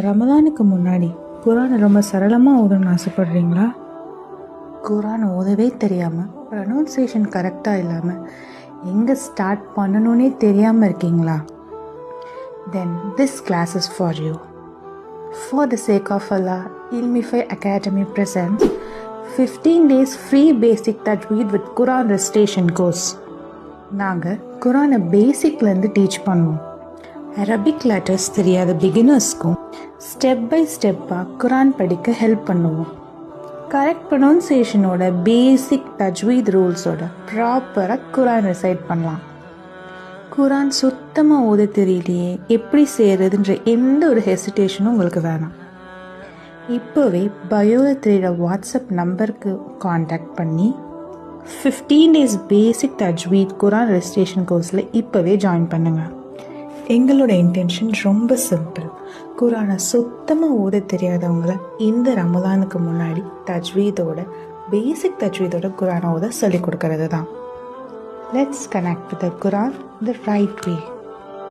ரமலானுக்கு முன்னாடி குரானை ரொம்ப சரளமாக ஓதணும்னு ஆசைப்படுறீங்களா? குரானை ஓதவே தெரியாமல், ப்ரொனவுன்சியேஷன் கரெக்டாக இல்லாமல், எங்கே ஸ்டார்ட் பண்ணணுன்னே தெரியாமல் இருக்கீங்களா? Then this class is for you. For the sake of Allah, Ilmify Academy presents 15 days free basic tajweed with Quran recitation course. நாங்கள் குரானை பேசிக்லேருந்து டீச் பண்ணுவோம். அரபிக் லெட்டர்ஸ் தெரியாத பிகினர்ஸ்க்கும் ஸ்டெப் பை ஸ்டெப்பாக குரான் படிக்க ஹெல்ப் பண்ணுவோம். கரெக்ட் ப்ரொனவுன்சியேஷனோட பேசிக் தஜ்வீத் ரூல்ஸோட ப்ராப்பராக குரான் ரிசைட் பண்ணலாம். குரான் சுத்தமாக ஓத தெரியலையே எப்படி செய்கிறதுன்ற எந்த ஒரு ஹெசிடேஷனும் உங்களுக்கு வேணாம். இப்போவே பயோவில் தெரிகிற வாட்ஸ்அப் நம்பருக்கு காண்டாக்ட் பண்ணி 15 days பேசிக் தஜ்வீத் குரான் ரெஜிஸ்ட்ரேஷன் கோர்ஸில் இப்போவே ஜாயின் பண்ணுங்கள். எங்களோட இன்டென்ஷன் ரொம்ப சிம்பிள். குரானை சுத்தமாக ஓத தெரியாதவங்கள இந்த ரமலானுக்கு முன்னாடி பேசிக் தஜ்வீதோட குரானை ஓத சொல்லிக் கொடுக்கறது தான். Let's connect with the Quran the right way.